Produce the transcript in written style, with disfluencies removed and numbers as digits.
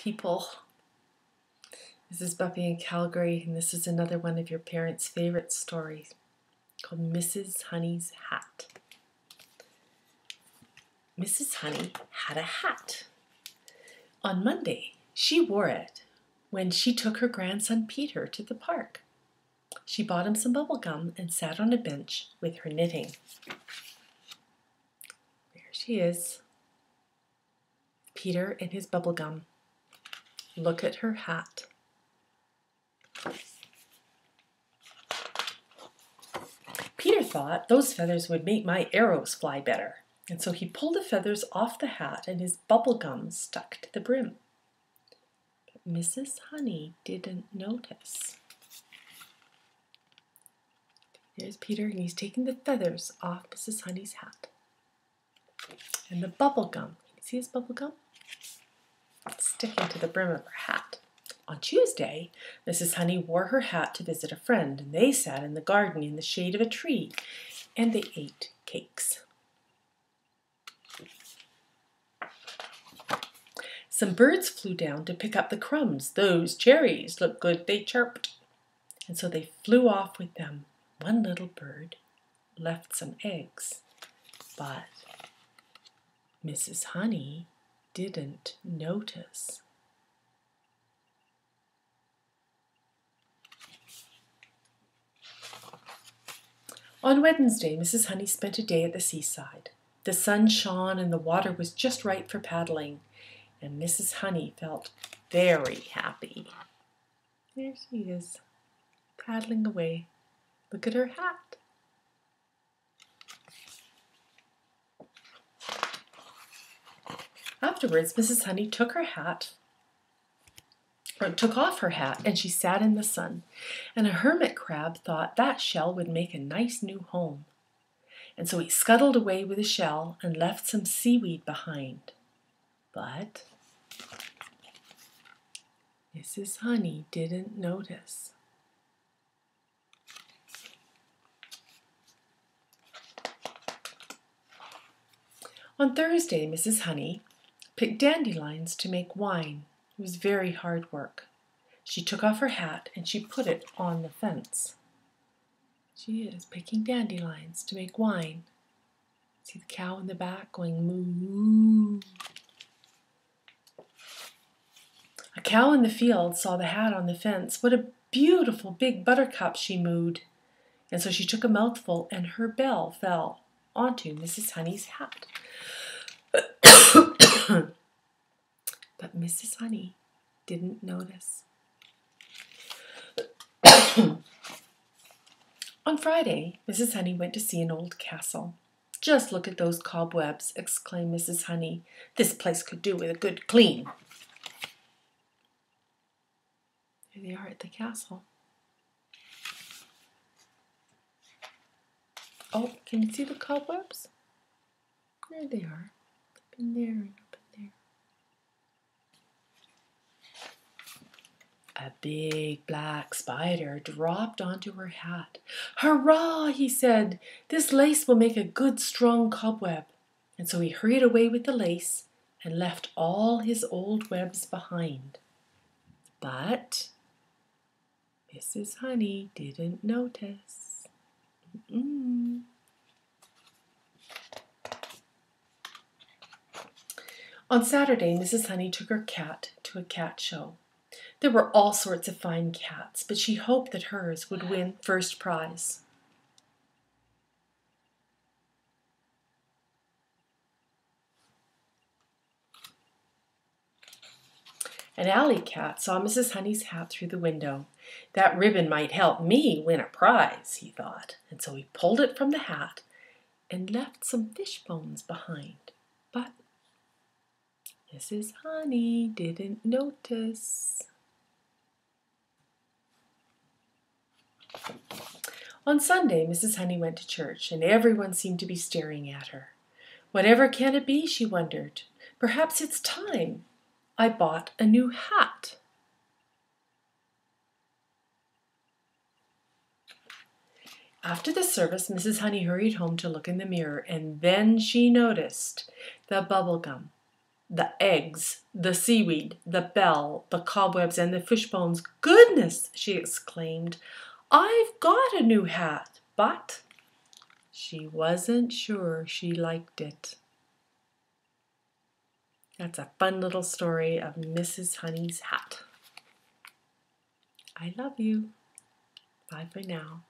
people. This is Boppie in Calgary, and this is another one of your parents' favorite stories called Mrs. Honey's Hat. Mrs. Honey had a hat. On Monday, she wore it when she took her grandson Peter to the park. She bought him some bubble gum and sat on a bench with her knitting. There she is, Peter and his bubble gum. Look at her hat. Peter thought those feathers would make my arrows fly better, and so he pulled the feathers off the hat and his bubble gum stuck to the brim. But Mrs. Honey didn't notice. There's Peter, and he's taking the feathers off Mrs. Honey's hat. And the bubble gum, can you see his bubble gum? It's sticking to the brim of her hat. On Tuesday, Mrs. Honey wore her hat to visit a friend, and they sat in the garden in the shade of a tree, and they ate cakes. Some birds flew down to pick up the crumbs. Those cherries look good, they chirped. And so they flew off with them. One little bird left some eggs, but Mrs. Honey didn't notice. On Wednesday, Mrs. Honey spent a day at the seaside. The sun shone and the water was just right for paddling, and Mrs. Honey felt very happy. There she is, paddling away. Look at her hat. Afterwards, Mrs. Honey took off her hat, and she sat in the sun. And a hermit crab thought that shell would make a nice new home. And so he scuttled away with the shell and left some seaweed behind. But Mrs. Honey didn't notice. On Thursday, Mrs. Honey picked dandelions to make wine. It was very hard work. She took off her hat and she put it on the fence. She is picking dandelions to make wine. See the cow in the back going moo. A cow in the field saw the hat on the fence. What a beautiful big buttercup, she mooed. And so she took a mouthful and her bell fell onto Mrs. Honey's hat. But Mrs. Honey didn't notice. On Friday, Mrs. Honey went to see an old castle. "Just look at those cobwebs," exclaimed Mrs. Honey. "This place could do with a good clean." Here they are at the castle. Oh, can you see the cobwebs? There they are, up in there and up in there. A big black spider dropped onto her hat. "Hurrah!" he said. "This lace will make a good strong cobweb." And so he hurried away with the lace and left all his old webs behind. But Mrs. Honey didn't notice. On Saturday, Mrs. Honey took her cat to a cat show. There were all sorts of fine cats, but she hoped that hers would win first prize. An alley cat saw Mrs. Honey's hat through the window. "That ribbon might help me win a prize," he thought, and so he pulled it from the hat and left some fish bones behind. But Mrs. Honey didn't notice. On Sunday, Mrs. Honey went to church, and everyone seemed to be staring at her. "Whatever can it be?" she wondered. "Perhaps it's time I bought a new hat." After the service, Mrs. Honey hurried home to look in the mirror, and then she noticed the bubble gum The eggs, the seaweed, the bell, the cobwebs, and the fish bones. Goodness, she exclaimed, I've got a new hat, but she wasn't sure she liked it. That's a fun little story of Mrs. Honey's hat. I love you. Bye for now.